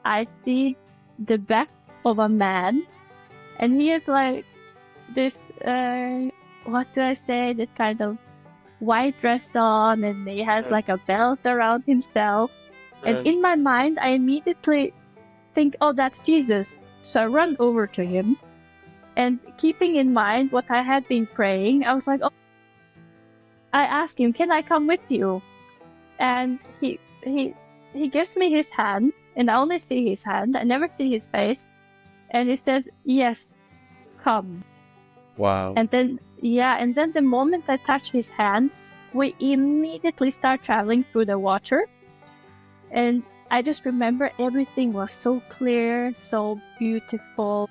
I see the back of a man, and he is like this, what do I say, that kind of white dress on, and he has like a belt around himself. And in my mind, I immediately think, oh, that's Jesus. So I run over to him, and keeping in mind what I had been praying, I was like, oh, I asked him, can I come with you? And he gives me his hand, and I only see his hand. I never see his face. And he says, yes, come. Wow. And then the moment I touch his hand, we immediately start traveling through the water. And I just remember everything was so clear, so beautiful.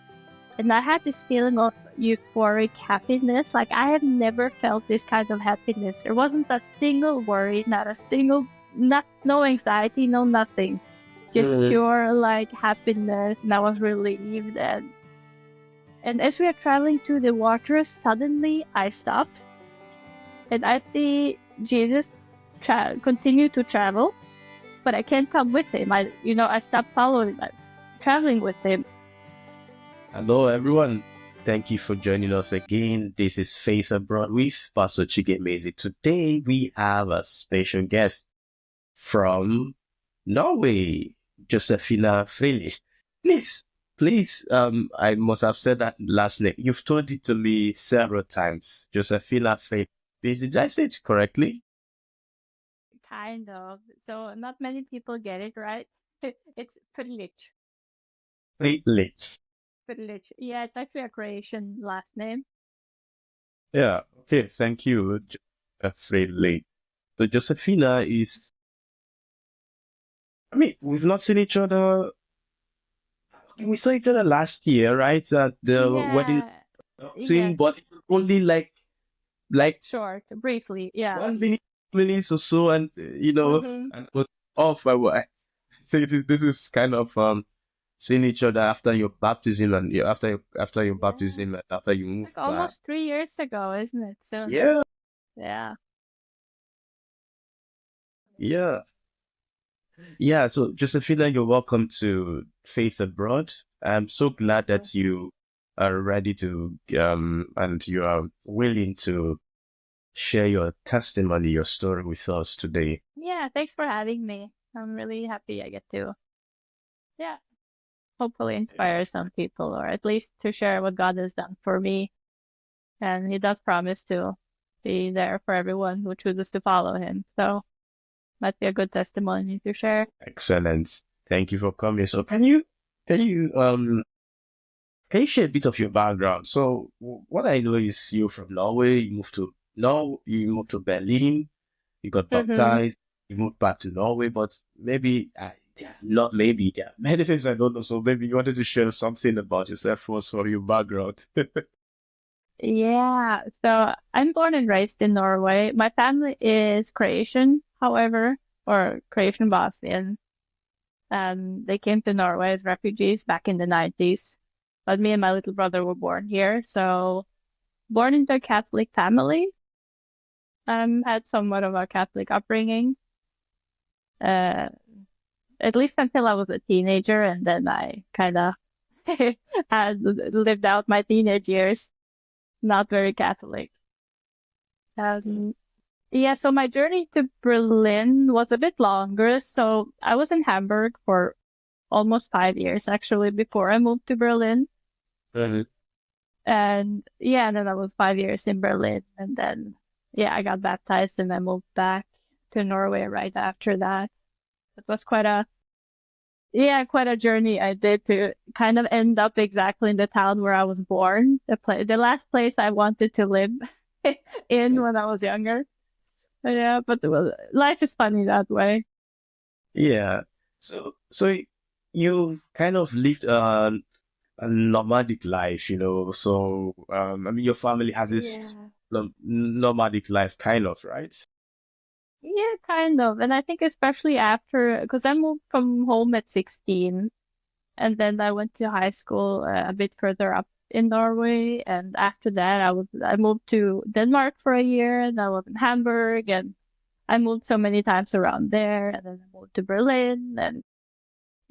And I had this feeling of euphoric happiness. Like, I have never felt this kind of happiness. There wasn't a single worry, no anxiety, no nothing. Just pure, like, happiness. And I was relieved. And as we are traveling through the water, suddenly I stopped. And I see Jesus continue to travel. But I can't come with him. I stopped following, traveling with him. Hello, everyone. Thank you for joining us again. This is Faith Abroad with Pastor Chigemezi. Today, we have a special guest from Norway, Jozefina Frljic. Please, I must have said that last name. You've told it to me several times. Jozefina Frljic. Did I say it correctly? Kind of. So not many people get it right. It's Frljic. Frljic. Frljic. Yeah, it's actually a Croatian last name. Yeah. Okay. Thank you, Frljic. So Jozefina is. I mean, we've not seen each other. We saw each other last year, right? At the wedding scene, but only like short, briefly, yeah. 1 minute or so, and and was off. I think this is kind of seeing each other after your baptism and after your baptism and after you moved like almost 3 years ago, isn't it? So yeah. So Jozefina, you're welcome to Faith Abroad. I'm so glad that you are ready to and you are willing to share your testimony, your story with us today. Yeah, thanks for having me. I'm really happy I get to hopefully inspire some people, or at least to share what God has done for me. And he does promise to be there for everyone who chooses to follow him. So might be a good testimony to share. Excellent. Thank you for coming. So can you share a bit of your background? So what I know is you're from Norway. You moved to Berlin. You got baptized. You moved back to Norway, but maybe not maybe. Yeah, many things I don't know. So maybe you wanted to share something about yourself first, or your background. Yeah, so I'm born and raised in Norway. My family is Croatian, however, or Croatian Bosnian. They came to Norway as refugees back in the 90s. But me and my little brother were born here. So born into a Catholic family. Had somewhat of a Catholic upbringing. At least until I was a teenager, and then I kind of had lived out my teenage years not very Catholic. So my journey to Berlin was a bit longer. So I was in Hamburg for almost 5 years, actually, before I moved to Berlin. And then I was 5 years in Berlin. And then, I got baptized and I moved back to Norway right after that. It was quite a journey I did to kind of end up exactly in the town where I was born, the last place I wanted to live in when I was younger. But life is funny that way. Yeah. So you kind of lived a nomadic life, So I mean, your family has this nomadic life, kind of, right? Yeah, kind of. And I think especially after, because I moved from home at 16, and then I went to high school a bit further up in Norway. And after that, I moved to Denmark for a year, and I was in Hamburg, and I moved so many times around there. And then I moved to Berlin, and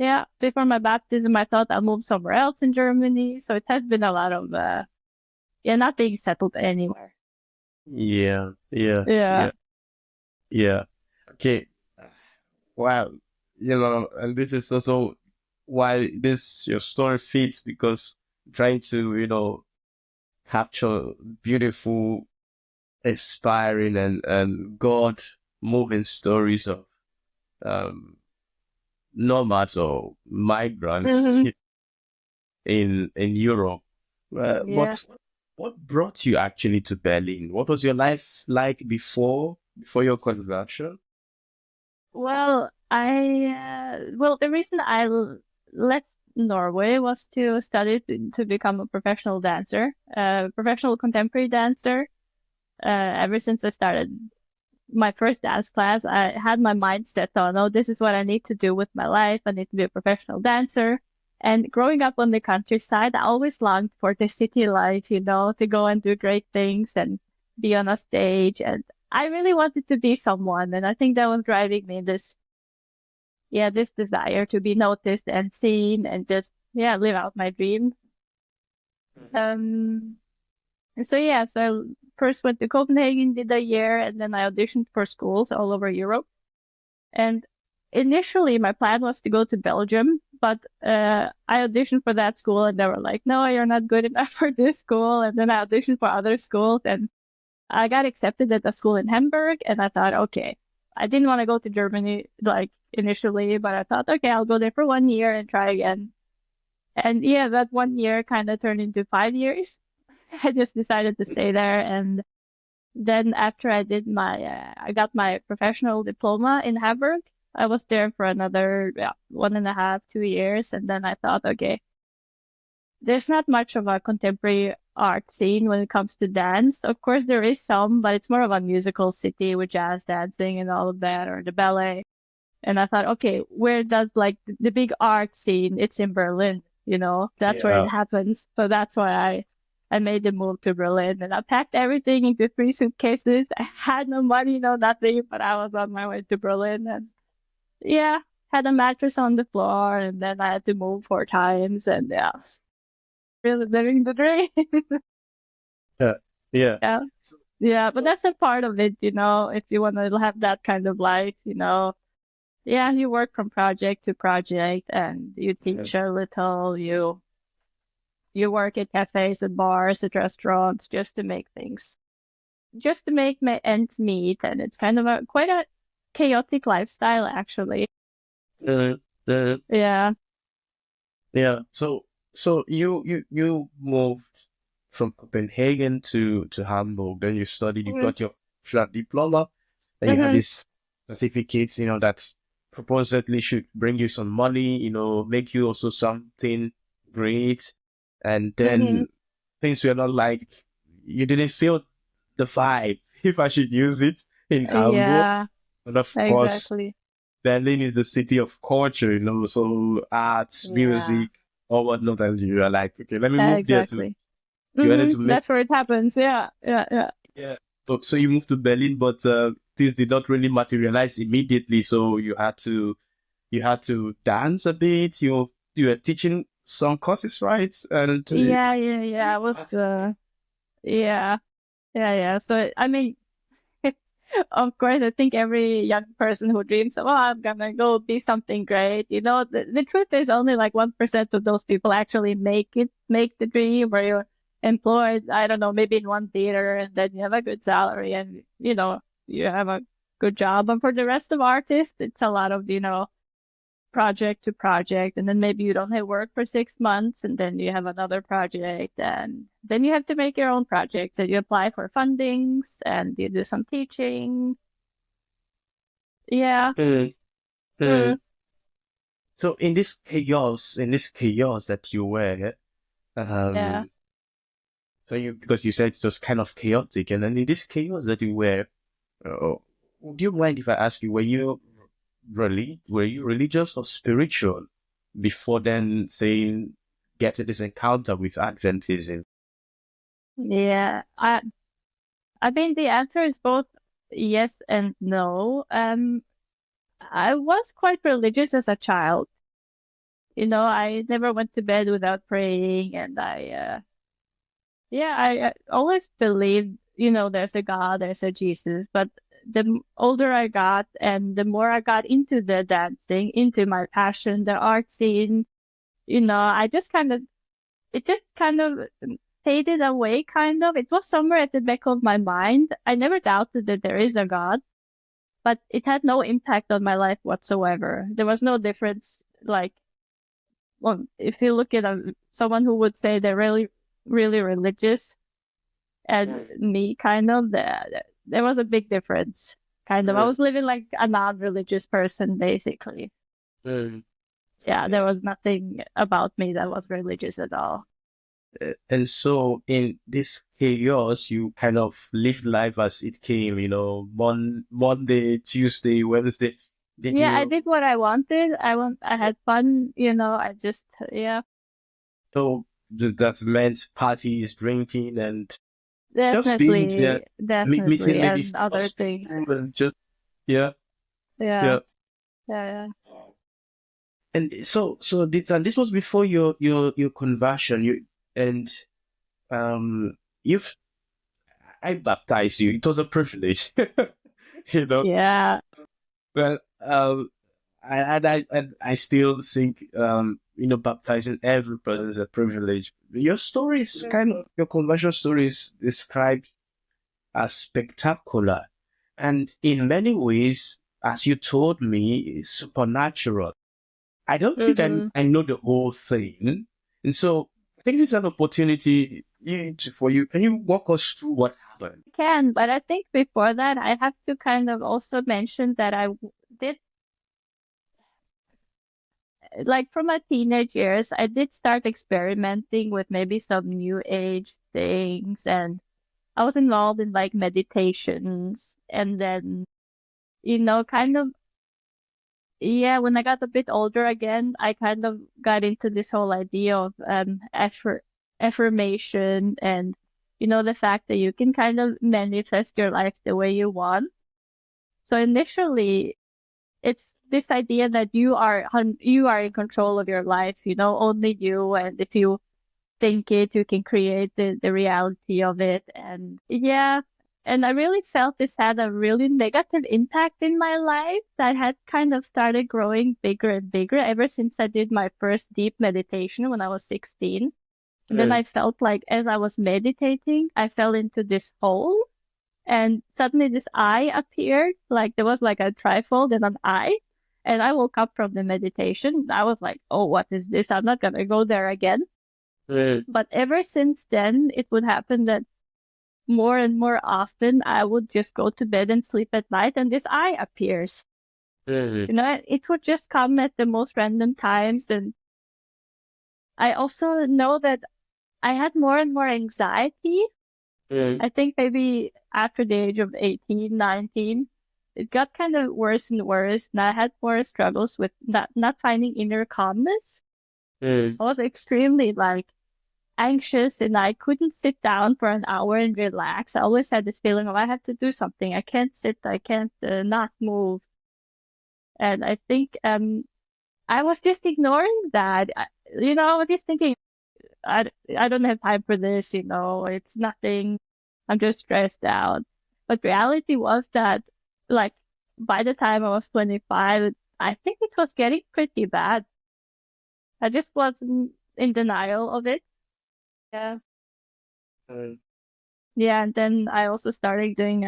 Yeah, before my baptism, I thought I'll move somewhere else in Germany. So it has been a lot of, not being settled anywhere. Yeah, yeah, Yeah. yeah, yeah. Okay. Wow. And this is also why this your story fits because trying to, capture beautiful, inspiring and God moving stories of um nomads or migrants Hmm. in Europe. Yeah. What brought you actually to Berlin? What was your life like before your conversion? The reason left Norway was to study to become a professional dancer, professional contemporary dancer. Ever since I started my first dance class, I had my mind set on, oh, this is what I need to do with my life. I need to be a professional dancer. And growing up on the countryside, I always longed for the city life, to go and do great things and be on a stage. And I really wanted to be someone. And I think that was driving me this desire to be noticed and seen and just, live out my dream. Um, so I first went to Copenhagen, did a year, and then I auditioned for schools all over Europe. And initially, my plan was to go to Belgium, but I auditioned for that school, and they were like, "No, you're not good enough for this school." And then I auditioned for other schools, and I got accepted at a school in Hamburg. And I thought, okay, I didn't want to go to Germany like initially, but I thought, okay, I'll go there for 1 year and try again. And yeah, that 1 year kind of turned into 5 years. I just decided to stay there, and then after I got my professional diploma in Hamburg. I was there for another 1.5, 2 years. And then I thought, okay, there's not much of a contemporary art scene when it comes to dance. Of course, there is some, but it's more of a musical city with jazz dancing and all of that, or the ballet. And I thought, okay, where does like the big art scene? It's in Berlin, that's where it Yeah. happens. So that's why I made the move to Berlin, and I packed everything into 3 suitcases. I had no money, no nothing, but I was on my way to Berlin, and yeah, had a mattress on the floor, and then I had to move 4 times, and yeah, really living the dream. Yeah. Yeah. Yeah. Yeah, but that's a part of it, if you want to have that kind of life, yeah, you work from project to project and you Yeah. teach a little, you work at cafes and bars at restaurants just to make my ends meet. And it's kind of quite a chaotic lifestyle, actually. Uh, uh, Yeah. yeah. So you moved from Copenhagen to Hamburg. Then you studied. You Mm-hmm. got your flat diploma. Then you had Mm-hmm. these certificates. That supposedly should bring you some money. Make you also something great. And Mm-hmm. then things were not like you didn't feel the vibe, if I should use it, in Hamburg. Yeah, And of course, exactly. Berlin is the city of culture, so arts, Yeah, music, or whatnot. And you are like, okay, let me move there too. exactly. You wanted to make, That's where it happens. Yeah, yeah, yeah. yeah. So you moved to Berlin, but things did not really materialize immediately. So you had to dance a bit. You were teaching some courses, right? And Yeah, yeah, yeah. I was, yeah, yeah, yeah. So, I mean, of course, I think every young person who dreams of, oh, I'm gonna go be something great. The truth is only like 1% of those people actually make the dream, where you're employed, I don't know, maybe in one theater, and then you have a good salary, and, you have a good job. And for the rest of artists, it's a lot of, project to project, and then maybe you don't have work for 6 months, and then you have another project, and then you have to make your own projects, and you apply for fundings, and you do some teaching. Yeah. uh, uh, Mm, so in this chaos that you were, yeah. um, because you said it was kind of chaotic, and then in this chaos that you were, uh, do you mind if I ask you, were you religious or spiritual before then saying getting this encounter with Adventism? Yeah. I mean, the answer is both yes and no. I was quite religious as a child. I never went to bed without praying, and I always believed, there's a God, there's a Jesus. But older I got and the more I got into the dancing, into my passion, the art scene, I just it just kind of faded away, kind of. It was somewhere at the back of my mind. I never doubted that there is a God, but it had no impact on my life whatsoever. There was no difference. Like, well, if you look at someone who would say they're really, really religious, and me, kind of, there was a big difference. Kind of, I was living like a non-religious person, basically. Mm. Yeah, there was nothing about me that was religious at all. And so in this chaos, you kind of lived life as it came, Monday, Tuesday, Wednesday. Did Yeah, I you? did what I wanted. I had fun, I just, yeah, So that meant parties, drinking, and just being there, meeting definitely, maybe and other famous things. people and just, yeah, Yeah, yeah. yeah, And this was before your conversion. And um, you've I baptized you. It was a privilege, you know. yeah, Well, I still think baptizing every person is a privilege. Your story is your conversion story is described as spectacular, and in many ways, as you told me, supernatural. I don't think mm-hmm. I know the whole thing, and so I think it's an opportunity for you. Can you walk us through what happened? Can, but I think before that, I have to kind of also mention that I did, like, from my teenage years, I did start experimenting with maybe some new age things, and I was involved in like meditations, and then, kind of, yeah, when I got a bit older again, I kind of got into this whole idea of affirmation, and, the fact that you can kind of manifest your life the way you want. So initially, it's this idea that you are in control of your life, only you, and if you think it, you can create the reality of it. And yeah, and I really felt this had a really negative impact in my life that had kind of started growing bigger and bigger ever since I did my first deep meditation when I was 16. And then I felt like as I was meditating, I fell into this hole, and suddenly this eye appeared, like there was like a trifold and an eye. And I woke up from the meditation. I was like, oh, what is this? I'm not going to go there again. Mm, But ever since then, it would happen that more and more often I would just go to bed and sleep at night, and this eye appears. mm, It would just come at the most random times. And I also know that I had more and more anxiety. mm, I think maybe after the age of 18, 19, it got kind of worse and worse. And I had more struggles with not finding inner calmness. mm, I was extremely like anxious, and I couldn't sit down for an hour and relax. I always had this feeling of I have to do something. I can't sit. I can't not move. And I think I was just ignoring that. I was just thinking I don't have time for this. It's nothing. I'm just stressed out. But reality was that, like, by the time I was 25, I think it was getting pretty bad. I just was in denial of it. Yeah. mm, Yeah, and then I also started doing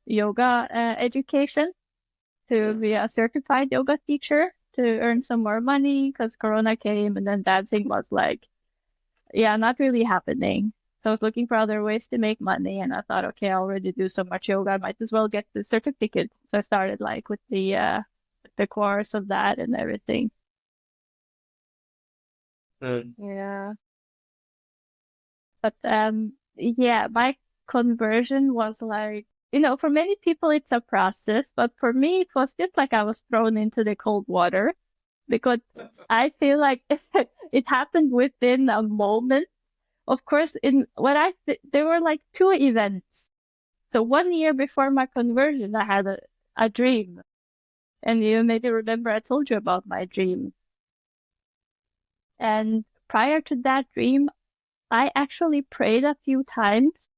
yoga education to mm. be a certified yoga teacher to earn some more money because Corona came, and then dancing was like, yeah, not really happening. So I was looking for other ways to make money, and I thought, okay, I already do so much yoga, I might as well get the certificate. So I started like with the course of that and everything. Mm. Yeah. But yeah, my conversion was like, for many people it's a process, but for me it was just like I was thrown into the cold water, because I feel like it happened within a moment. Of course, there were like two events. So 1 year before my conversion, I had a dream, and you maybe remember I told you about my dream. And prior to that dream, I actually prayed a few times,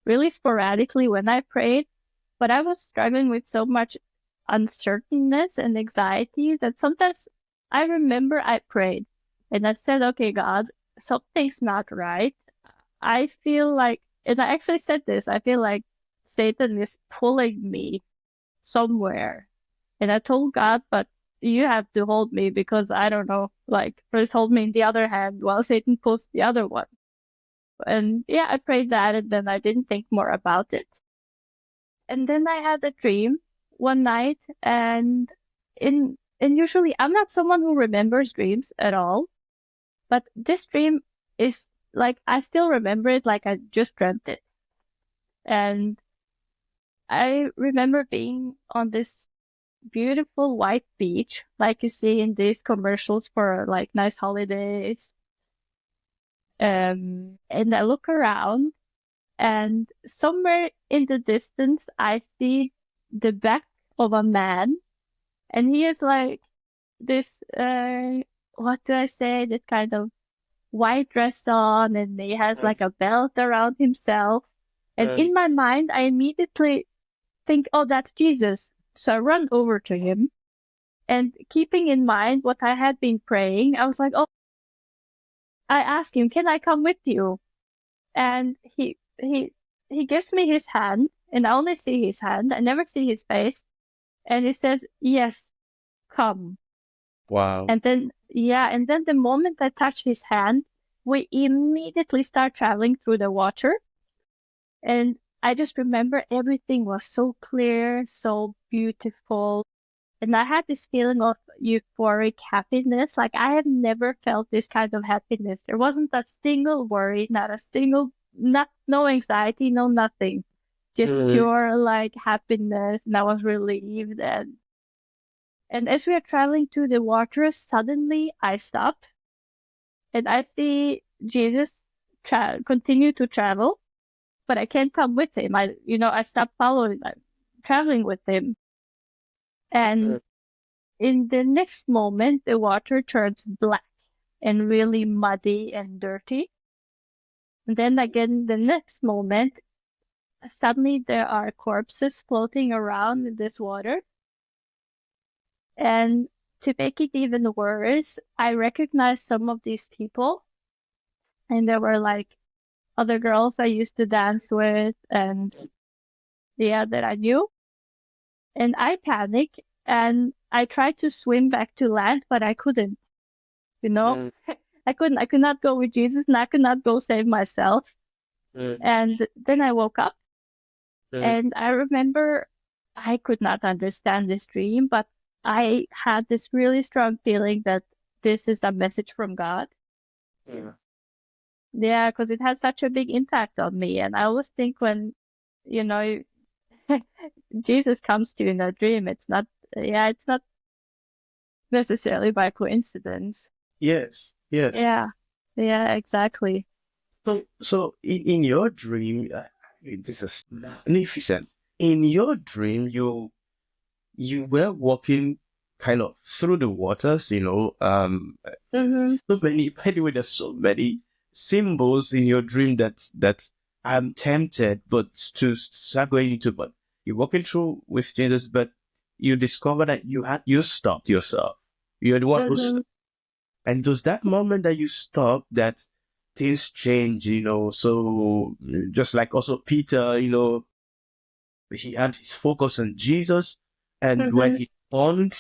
really sporadically when I prayed, but I was struggling with so much uncertainness and anxiety that sometimes I remember I prayed and I said, okay, God, something's not right. I feel like, and I actually said this, I feel like Satan is pulling me somewhere. And I told God, but you have to hold me because I don't know, like, first hold me in the other hand while Satan pulls the other one. And yeah, I prayed that and then I didn't think more about it. And then I had a dream one night and usually I'm not someone who remembers dreams at all, but this dream is like I still remember it like I just dreamt it. And I remember being on this beautiful white beach, like you see in these commercials for like nice holidays. And I look around, and somewhere in the distance, I see the back of a man, and he is like this, what do I say, that kind of white dress on, and he has like a belt around himself. And in my mind, I immediately think, oh, that's Jesus. So I run over to him. And keeping in mind what I had been praying, I was like, oh, I asked him, can I come with you? And he gives me his hand, and I only see his hand. I never see his face. And he says, yes, come. Wow. And then, yeah, and then the moment I touch his hand, we immediately start traveling through the water. And I just remember everything was so clear, so beautiful. And I had this feeling of euphoric happiness. Like I have never felt this kind of happiness. There wasn't a single worry, not a single, no anxiety, no nothing. Just pure like happiness. And I was relieved. And as we are traveling through the water, suddenly I stopped and I see Jesus continue to travel, but I can't come with him. I stopped following, traveling with him. And in the next moment, the water turns black and really muddy and dirty. And then again, the next moment, suddenly there are corpses floating around in this water. And to make it even worse, I recognized some of these people. And there were like other girls I used to dance with and yeah, that I knew. And I panicked and I tried to swim back to land, but I couldn't, you know? I could not go with Jesus and I could not go save myself. And then I woke up and I remember I could not understand this dream, but I had this really strong feeling that this is a message from God. Yeah, because it has such a big impact on me. And I always think when, you know, Jesus comes to you in a dream, it's not necessarily by coincidence. Yes. Yes. Yeah. Yeah, exactly. So in your dream, this is magnificent. In your dream, you were walking kind of through the waters, so many, by the way, there's so many symbols in your dream that I'm tempted, but to start going into, but you're walking through with Jesus, but you discover that you stopped yourself. You're the one who stopped. And it was that moment that you stopped that things change, so just like also Peter, he had his focus on Jesus, and when he turned,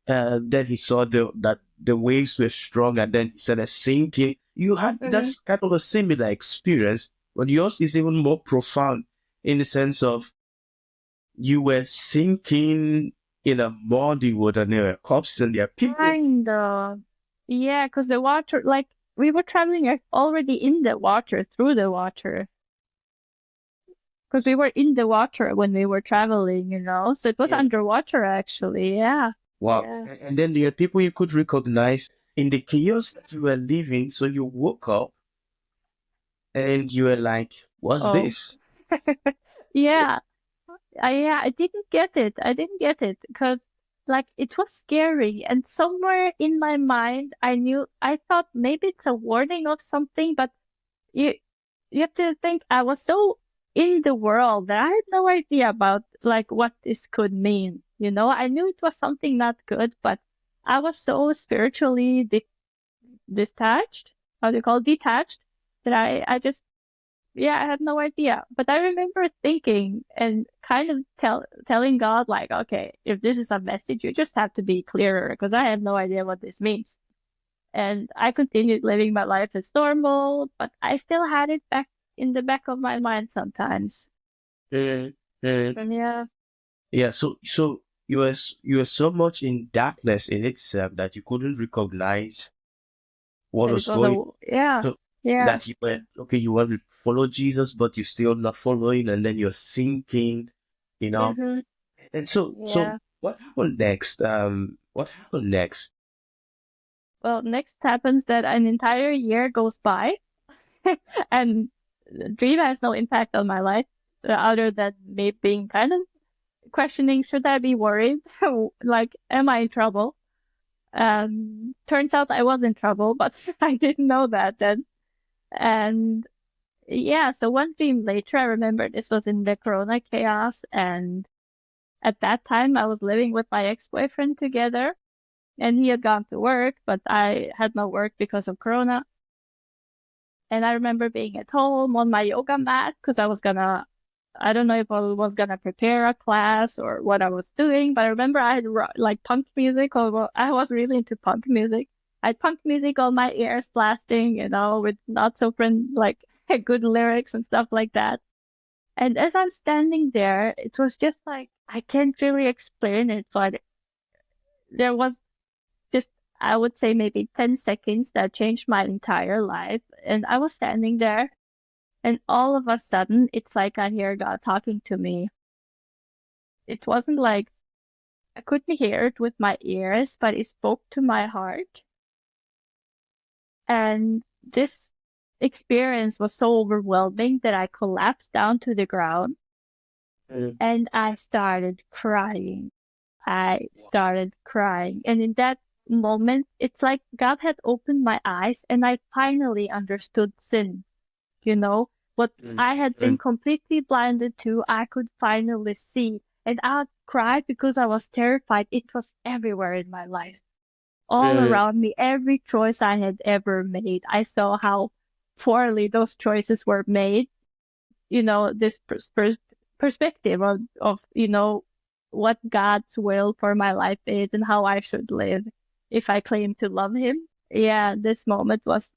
then he saw that the waves were strong, and then he started sinking. You had that's kind of a similar experience, but yours is even more profound in the sense of you were sinking in a muddy water, and there were corpses, and there are people. Kind of. Yeah, because the water, like, we were traveling already in the water, through the water. Because we were in the water when we were traveling, so it was underwater actually, yeah. Wow. Yeah. And then there are people you could recognize in the chaos that you were living. So you woke up and you were like, what's this? Yeah. I didn't get it. Because like it was scary. And somewhere in my mind, I thought maybe it's a warning of something, but you, you have to think I was so in the world that I had no idea about like what this could mean. I knew it was something not good, but I was so spiritually detached. How do you call it? Detached, that I just, yeah, I had no idea. But I remember thinking and kind of telling God, like, okay, if this is a message, you just have to be clearer because I have no idea what this means. And I continued living my life as normal, but I still had it back in the back of my mind sometimes. Mm, mm. And yeah, Yeah, so you were so much in darkness in itself that you couldn't recognize what and it was was going. yeah, So yeah, that you were okay, you want to follow Jesus, but you're still not following, and then you're sinking, you know. hmm, And so yeah. what happened next? What happened next? Well, next happens that an entire year goes by, and the dream has no impact on my life, other than me being kind of questioning, should I be worried? Like, am I in trouble? Turns out I was in trouble, but I didn't know that then. And yeah, so one dream later, I remember this was in the Corona chaos, and at that time I was living with my ex-boyfriend together, and he had gone to work, but I had no work because of Corona. And I remember being at home on my yoga mat because I don't know if I was gonna prepare a class or what I was doing, but I remember I had like punk music, or well, I was really into punk music. I had punk music on my ears blasting, with not so like good lyrics and stuff like that. And as I'm standing there, it was just like, I can't really explain it, but there was just, I would say maybe 10 seconds that changed my entire life. And I was standing there, and all of a sudden, it's like I hear God talking to me. It wasn't like I couldn't hear it with my ears, but it spoke to my heart. And this experience was so overwhelming that I collapsed down to the ground Mm. and I started crying. I started crying. And in that moment, it's like God had opened my eyes and I finally understood sin. What Mm. I had been Mm. completely blinded to, I could finally see. And I cried because I was terrified. It was everywhere in my life, all Mm. around me. Every choice I had ever made, I saw how poorly those choices were made. This perspective of what God's will for my life is and how I should live if I claim to love Him. Yeah, this moment was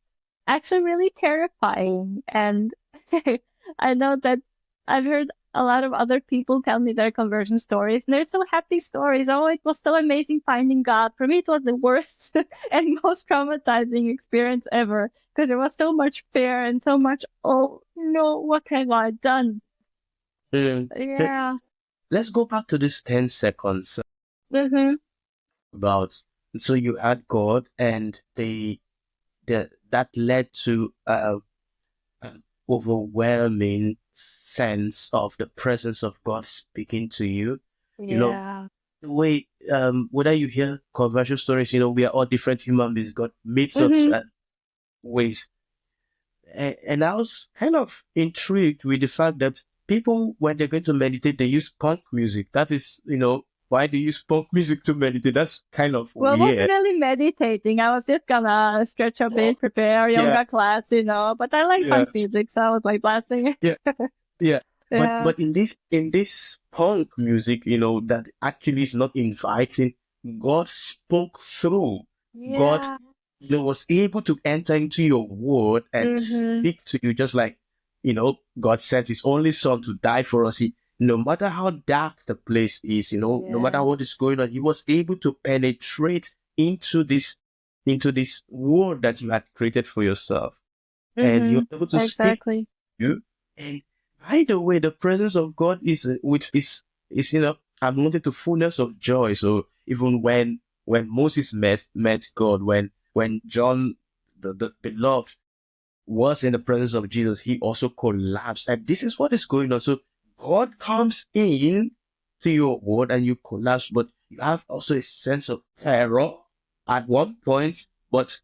actually really terrifying. And I know that I've heard a lot of other people tell me their conversion stories, and they're so happy stories. Oh, it was so amazing finding God. For me, it was the worst and most traumatizing experience ever because there was so much fear and so much, oh no, what have I done? Mm. Yeah. Let's go back to this 10 seconds Mm-hmm. about. So you had God, and that led to an overwhelming sense of the presence of God speaking to you. You know, Yeah. the way, whether you hear conversion stories, we are all different human beings. God meets us Mm-hmm. at ways. And I was kind of intrigued with the fact that people, when they're going to meditate, they use punk music. That is, why they use punk music to meditate. That's kind of Well, I wasn't weird. really meditating. I was just gonna stretch a bit, prepare Yeah, yoga class. But I like yeah, punk music, so I was like blasting it. yeah. Yeah, but Yeah. but in this punk music, that actually is not inviting. God spoke through. God, Yeah. was able to enter into your world and Mm-hmm. speak to you, just like God sent His only Son to die for us. No matter how dark the place is, no matter Yeah. what is going on, He was able to penetrate into this world that you had created for yourself, and He Mm-hmm. was able to speak Exactly. you. And by the way, the presence of God which is amounted to fullness of joy. So even when Moses met God, when John the beloved was in the presence of Jesus, he also collapsed. And this is what is going on. So God comes in to your world and you collapse, but you have also a sense of terror at one point, but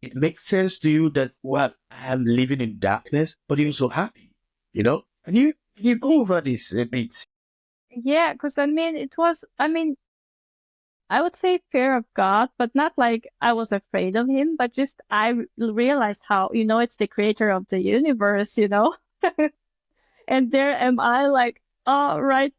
it makes sense to you that, well, I am living in darkness, but you're so happy, you know? And you go over this a bit. Yeah, because I would say fear of God, but not like I was afraid of him, but just realized how, it's the creator of the universe. And there am I like, oh, right,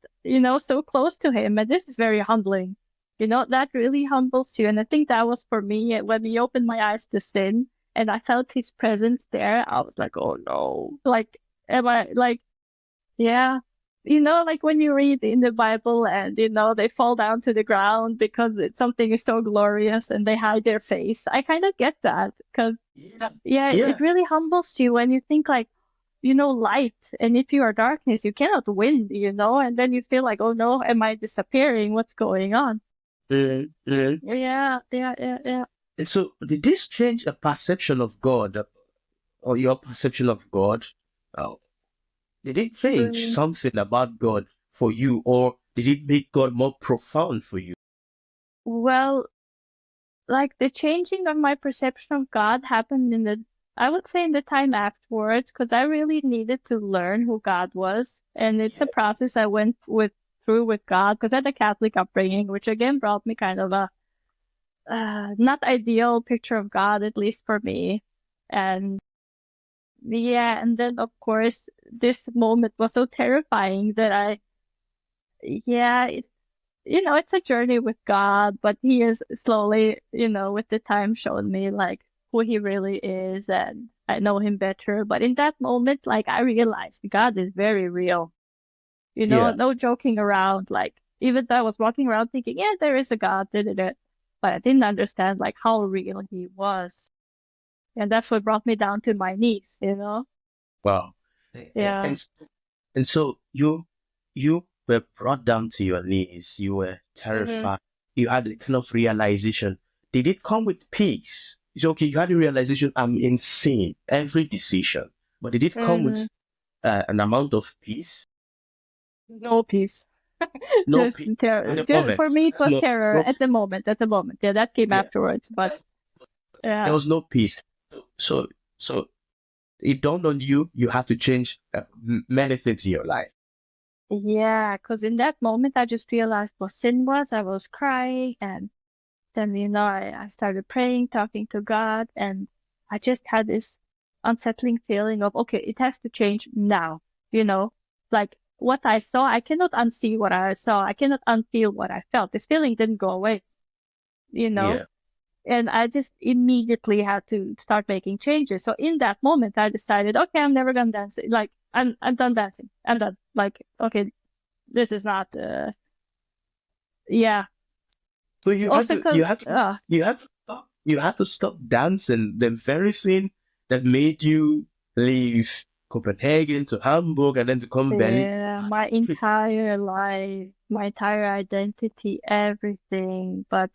so close to him. And this is very humbling. That really humbles you. And I think that was for me when he opened my eyes to sin and I felt his presence there. I was like, oh no, like, am I like, yeah. Like when you read in the Bible and, they fall down to the ground because something is so glorious and they hide their face. I kind of get that because, Yeah. yeah, Yeah. it really humbles you when you think like, light. And if you are darkness, you cannot win, and then you feel like, oh no, am I disappearing? What's going on? Mm, mm. Yeah, yeah, yeah, yeah. And so, did this change a perception of God or your perception of God? Uh, did it change Mm. something about God for you, or did it make God more profound for you? Well, like the changing of my perception of God happened I would say in the time afterwards, because I really needed to learn who God was. And it's a process I went through with God, because I had a Catholic upbringing, which again brought me kind of a not ideal picture of God, at least for me. And yeah, and then of course, this moment was so terrifying that yeah, it's a journey with God, but he is slowly, with the time shown me like who he really is and I know him better. But in that moment, like I realized God is very real, Yeah. no joking around. Like even though I was walking around thinking, yeah, there is a God, but I didn't understand like how real he was. And that's what brought me down to my knees. Wow. Yeah. And so you were brought down to your knees. You were Hmm. terrified. You had a kind of realization. Did it come with peace? It's okay. You had a realization. I'm insane. Every decision. But did it come Hmm. with an amount of peace? No peace. No Just peace at terror. the For moment. me, it was No, terror no. at the moment. At the moment, yeah, that came Yeah. afterwards. But There yeah, was no peace. So, so it dawned on you. You had to change many things in your life. yeah, because in that moment, I just realized what sin was. I was crying, and then I started praying, talking to God, and I just had this unsettling feeling of okay, it has to change now. You know, like what I saw, I cannot unsee what I saw. I cannot unfeel what I felt. This feeling didn't go away. You know, Yeah. and I just immediately had to start making changes. So in that moment, I decided, okay, I'm never gonna dance. Like I'm done dancing. I'm done. Like okay, this is not. Yeah. So Also, cause you had to stop dancing. The very thing that made you leave Copenhagen to Hamburg and then to come Berlin. yeah, my entire life, my entire identity, everything. But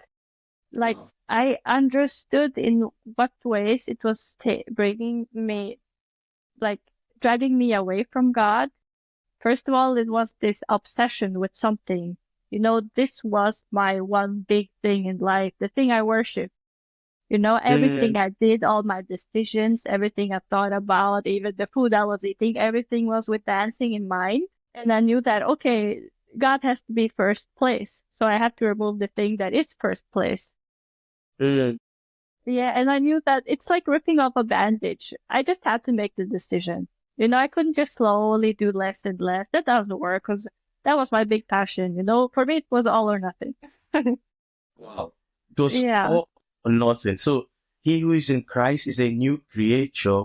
like I understood in what ways it was bringing me, like driving me away from God. First of all, it was this obsession with something. This was my one big thing in life, the thing I worship. Everything Mm, I did, all my decisions, everything I thought about, even the food I was eating, everything was with dancing in mind. And I knew that, okay, God has to be first place. So I have to remove the thing that is first place. mm. Yeah, and I knew that it's like ripping off a bandage. I just had to make the decision. I couldn't just slowly do less and less. That doesn't work because that was my big passion. For me, it was all or nothing. Wow. It was Yeah. all or nothing. So he who is in Christ is a new creature.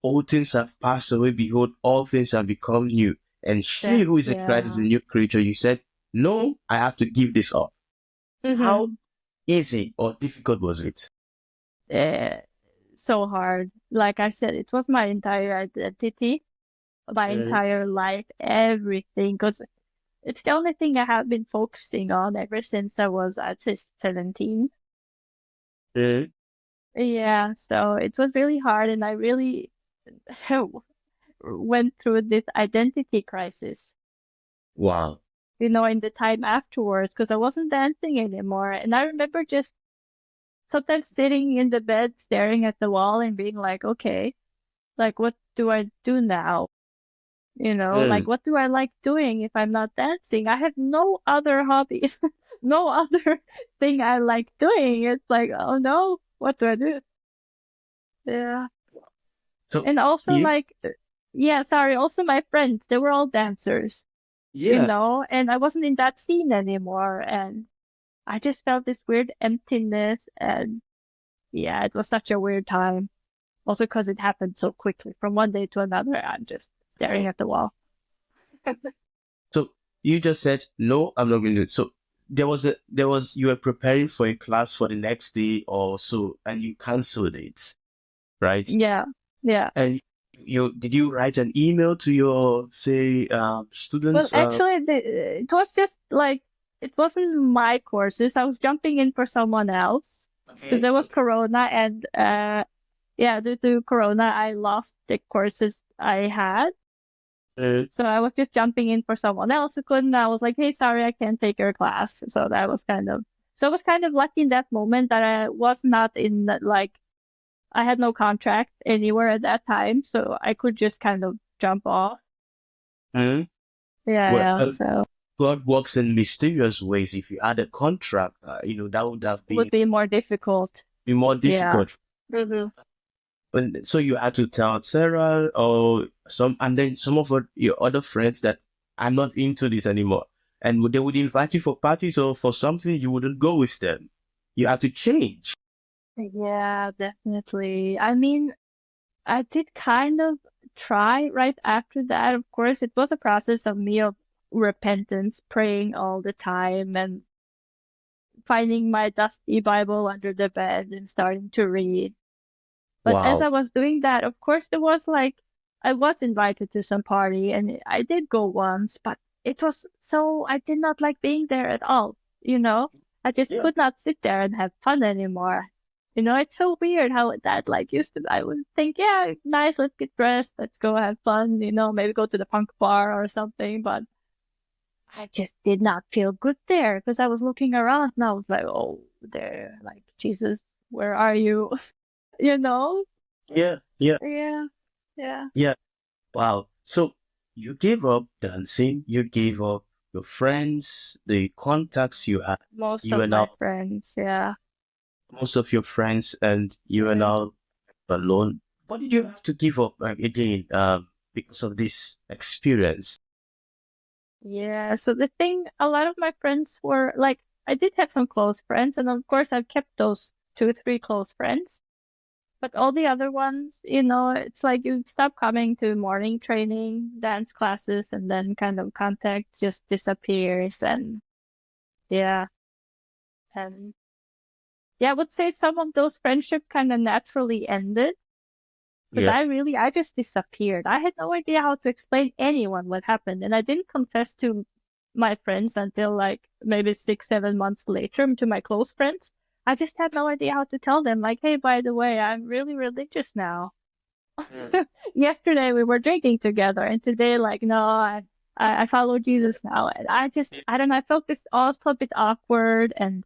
All things have passed away. Behold, all things have become new. And she who is in Christ is a Yeah. new creature. You said, no, I have to give this up. How Hmm. easy or difficult was it? So hard. Like I said, it was my entire identity, my Mm, entire life, everything. Because it's the only thing I have been focusing on ever since I was, I'd say, 17. mm. Yeah, so it was really hard, and I really went through this identity crisis. Wow. in the time afterwards, because I wasn't dancing anymore. And I remember just sometimes sitting in the bed, staring at the wall and being like, okay, like, what do I do now? Like, Mm. what do I like doing if I'm not dancing? I have no other hobbies, no other thing I like doing. It's like, oh no, what do I do? Yeah. So And also, you, like, yeah, sorry, also my friends, they were all dancers, yeah. and I wasn't in that scene anymore. And I just felt this weird emptiness. And yeah, it was such a weird time. Also, because it happened so quickly from one day to another. I'm just staring at the wall. So you just said, no, I'm not going to do it. So you were preparing for a class for the next day or so, and you canceled it, right? Yeah, yeah. And did you write an email to your, say, Well, students? actually, it was just like, it wasn't my courses. I was jumping in for someone else because Okay. there was Okay. Corona, and yeah, due to Corona, I lost the courses I had. Uh, So I was just jumping in for someone else who couldn't. I was like, hey, sorry, I can't take your class. So that was so I was kind of lucky in that moment that I was not in like, I had no contract anywhere at that time. So I could just kind of jump off. uh, Yeah, well, yeah. So God works in mysterious ways. If you had a contract, that would have it would been be more difficult. be more Yeah. difficult. Hmm. And so you had to tell Sarah or and then some of your other friends that I'm not into this anymore. And they would invite you for parties or for something, you wouldn't go with them. You had to change. Yeah, definitely. I mean, I did kind of try right after that. Of course, it was a process of me of repentance, praying all the time and finding my dusty Bible under the bed and starting to read. But as Wow. I was doing that, of course, there was like, I was invited to some party and I did go once, but it was so, I did not like being there at all, you know? I just Yeah. could not sit there and have fun anymore. It's so weird how that like used to, I would think, yeah, nice, let's get dressed, let's go have fun, maybe go to the punk bar or something, but I just did not feel good there because I was looking around and I was like, oh, there, like, Jesus, where are you? you know? Yeah. Yeah. Yeah, yeah. Yeah. Wow. So you gave up dancing, you gave up your friends, the contacts you had, Most you of are my now friends, yeah. most of your friends, and you are Yeah. now alone. What did you have to give up again because of this experience? Yeah, so the thing, a lot of my friends were like, I did have some close friends, and of course I've kept those 2, 3 close friends. But all the other ones, it's like you stop coming to morning training, dance classes, and then kind of contact just disappears. And yeah, and yeah, I would say some of those friendships kind of naturally ended. Because Yeah. I just disappeared. I had no idea how to explain anyone what happened. And I didn't confess to my friends until like maybe 6, 7 months later, to my close friends. I just had no idea how to tell them, like, hey, by the way, I'm really religious now. Mm. Yesterday we were drinking together, and today, like, no, I follow Jesus now. And I don't know, I felt this also a bit awkward, and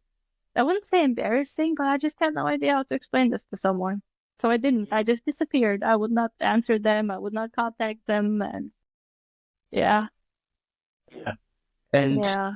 I wouldn't say embarrassing, but I just had no idea how to explain this to someone. So I didn't. I just disappeared. I would not answer them. I would not contact them. And yeah, Yeah. And yeah.